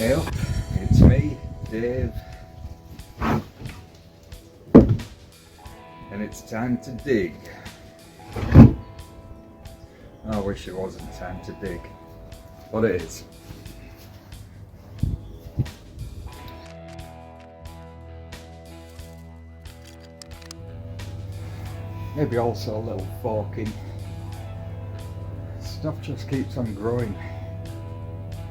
Hey up, it's me, Dave, and it's time to dig. I wish it wasn't time to dig, but it is. Maybe also a little forking. Stuff just keeps on growing.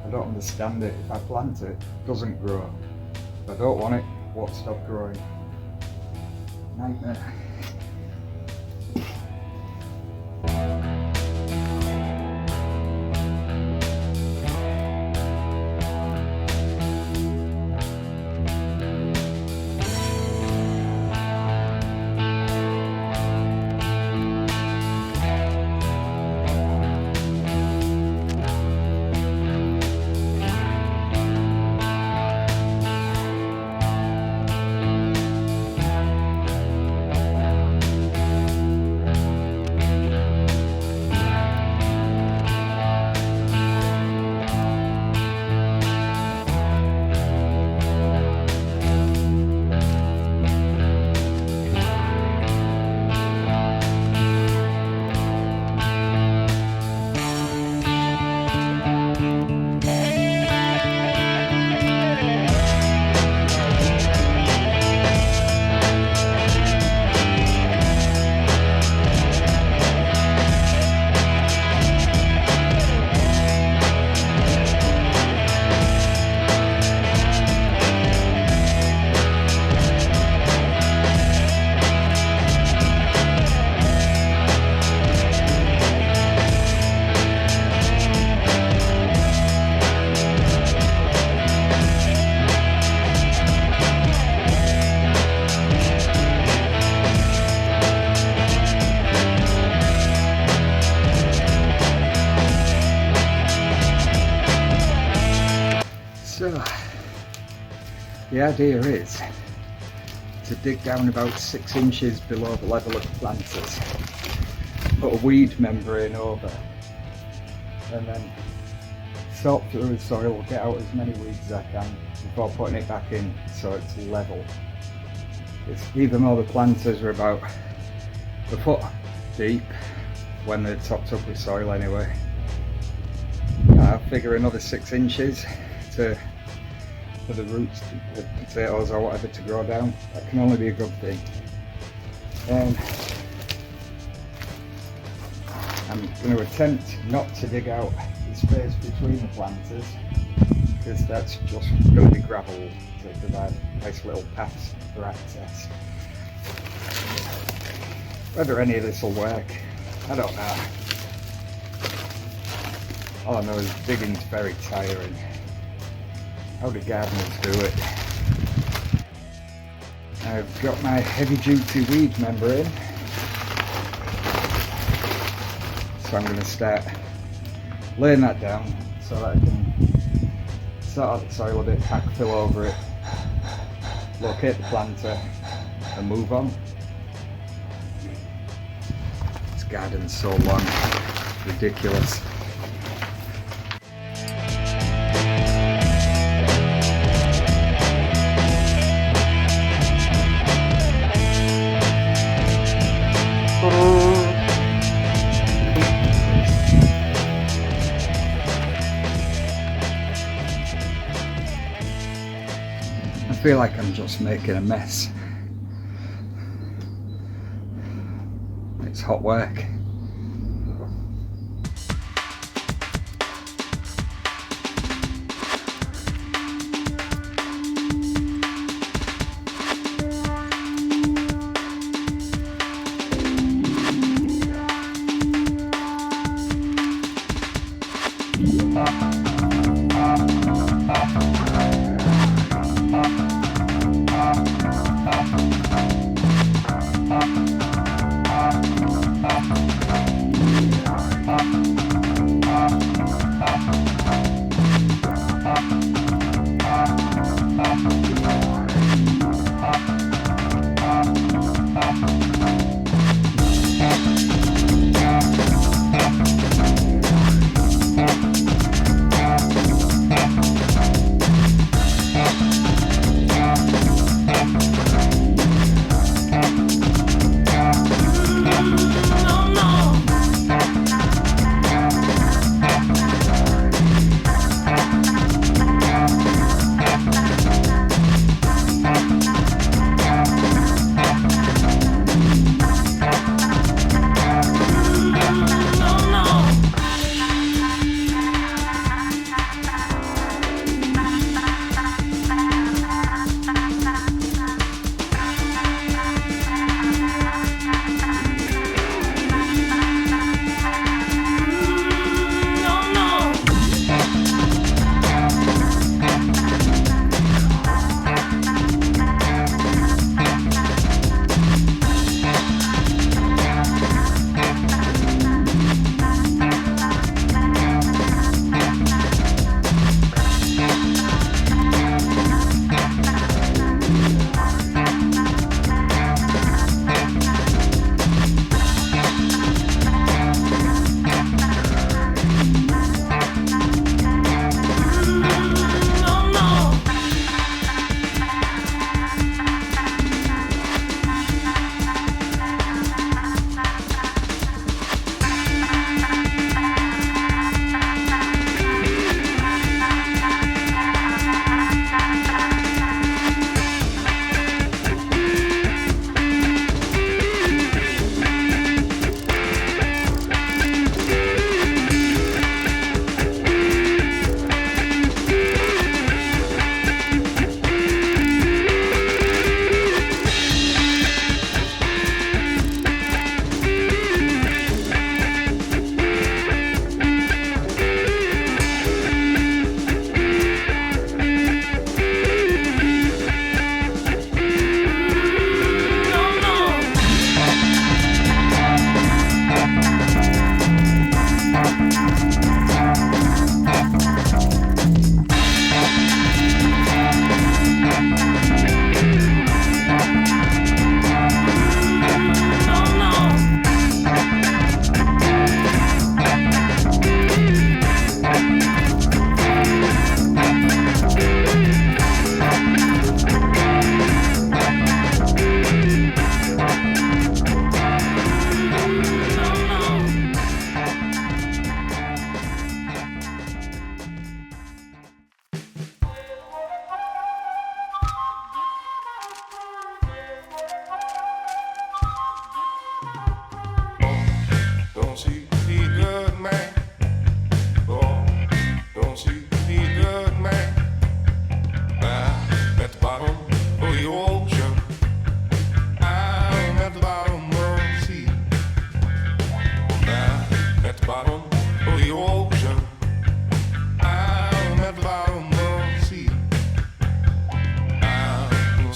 I don't understand it. If I plant it, it doesn't grow. If I don't want it, it won't stop growing. Nightmare. So, the idea is to dig down about 6 inches below the level of the planters, put a weed membrane over, and then sort through the soil, get out as many weeds as I can before putting it back in so it's level. Even though the planters are about a foot deep when they're topped up with soil anyway, I figure another 6 inches for the roots, the potatoes or whatever to grow down. That can only be a good thing. I'm going to attempt not to dig out the space between the planters, because that's just going to be gravel to provide nice little paths for access. Whether any of this will work, I don't know. All I know is digging's very tiring. How do gardeners do it? I've got my heavy duty weed membrane, so I'm going to start laying that down so that I can sort out the soil a bit, pack fill over it, locate the planter and move on. This garden's so long, ridiculous. I feel like I'm just making a mess. It's hot work.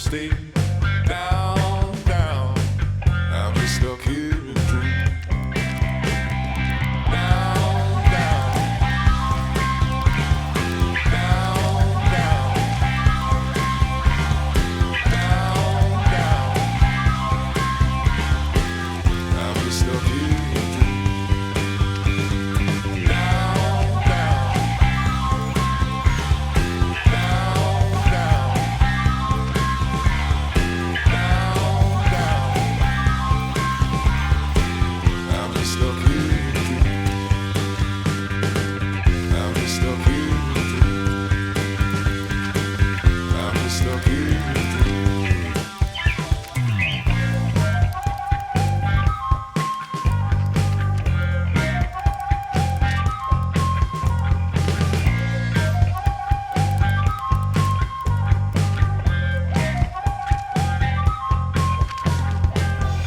stay down, down. I'm just stuck here in a dream. Down, down. Down, down. Down, down. I'm just stuck here in a dream. Down, down. Down, down. Down, down. I'm just stuck here in a dream. I'm just stuck here in a dream. I'm just stuck here in a dream.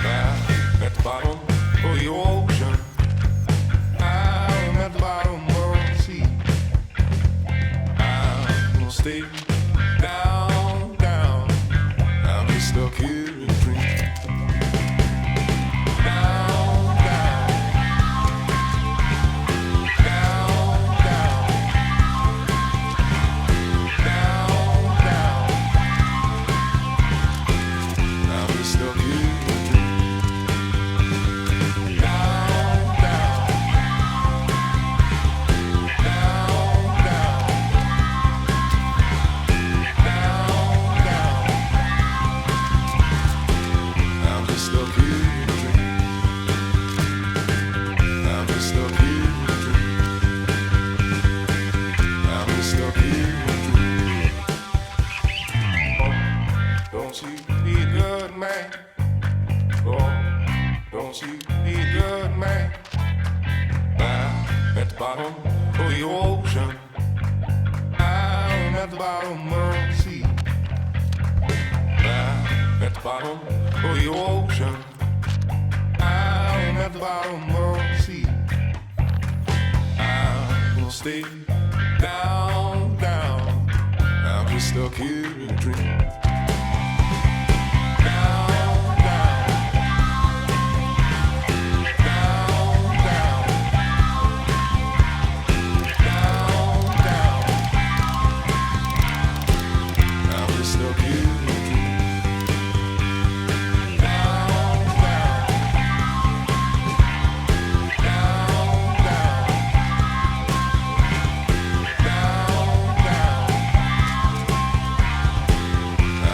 I'm at the bottom of the ocean. I'm at the bottom of the sea. I'm gonna stay down, down. I'm just stuck here in a dream. Down, down. Down, down. Down, down. I'm just stuck here in a dream. Down, down. Down, down. Down, down. I'm just stuck here in a dream. I'm just stuck here in a dream. I'm just stuck here in a dream. Oh, don't you be a good man? Oh, don't you be a good man? I'm at the bottom of the ocean. I'm at the bottom of the sea. I'm at the bottom of the ocean. I'm at the bottom of the sea. I'm gonna stay down, down. I'm just stuck here in a dream. Down, down. Down, down. Down, down. I'm just stuck here in a dream. Down, down. Down, down. Down, down.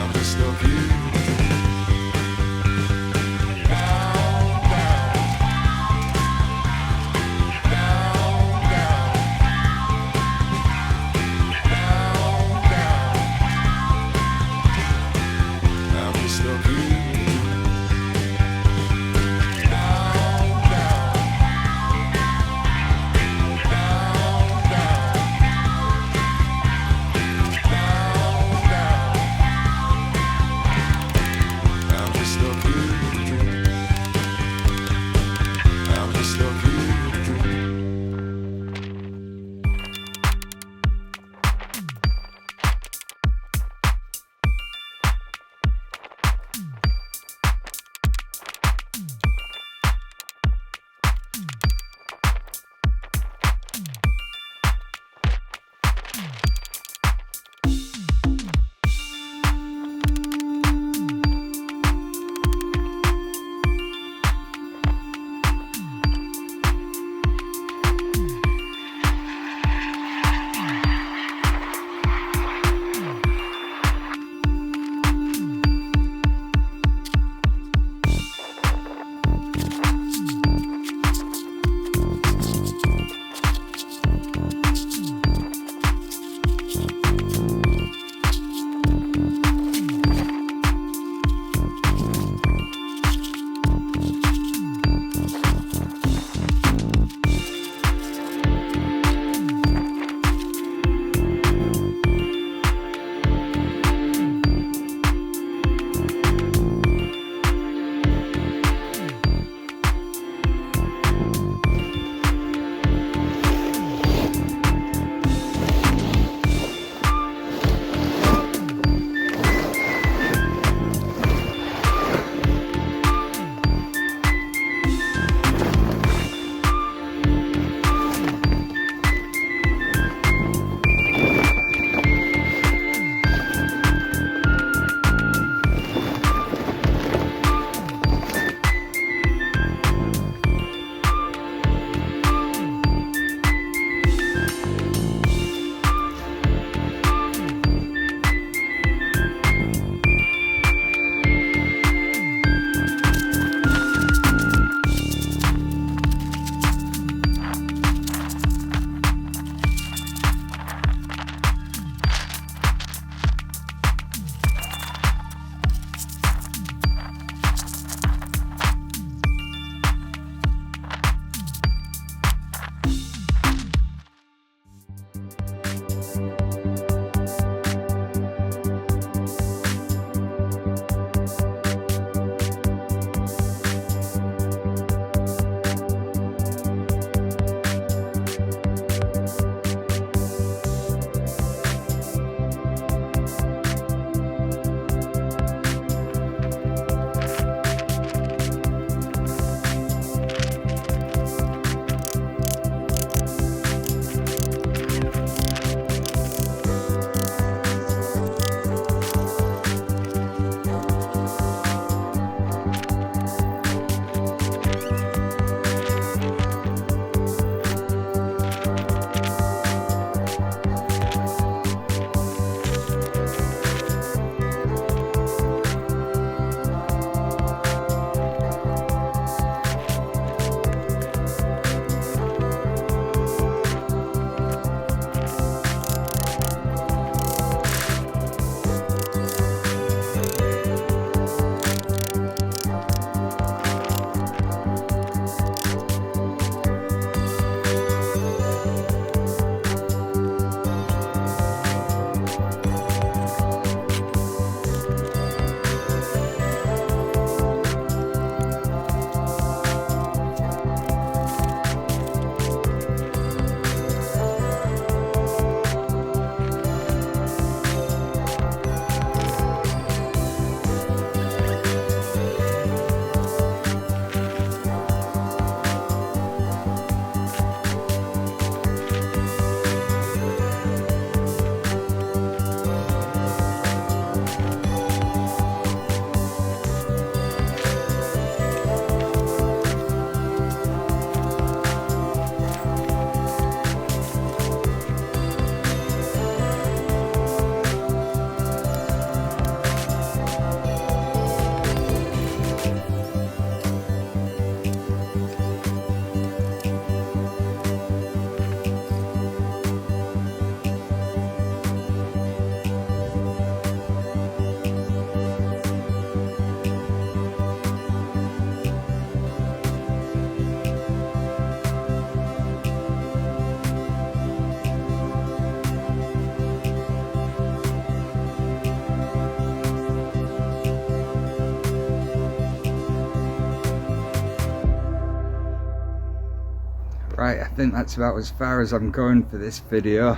Right, I think that's about as far as I'm going for this video.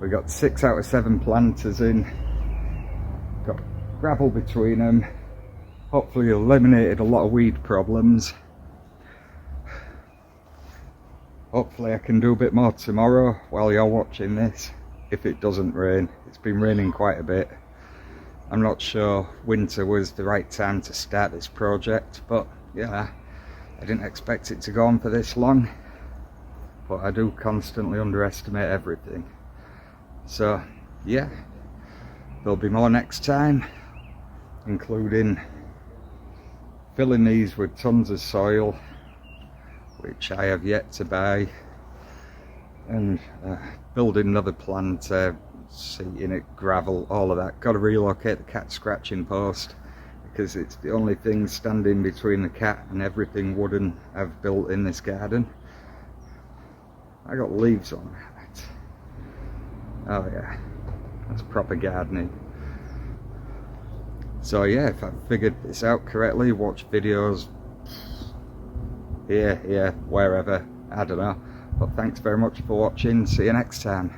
We got 6 out of 7 planters in. Got gravel between them. Hopefully eliminated a lot of weed problems. Hopefully I can do a bit more tomorrow while you're watching this, if it doesn't rain. It's been raining quite a bit. I'm not sure winter was the right time to start this project, but yeah, I didn't expect it to go on for this long, but I do constantly underestimate everything. So yeah, there'll be more next time, including filling these with tons of soil, which I have yet to buy, and building another planter, seating it, gravel, all of that. Got to relocate the cat scratching post, because it's the only thing standing between the cat and everything wooden I've built in this garden. I got leaves on that. Oh yeah, that's proper gardening. So yeah, if I've figured this out correctly, watch videos here, wherever, I don't know. But thanks very much for watching. See you next time.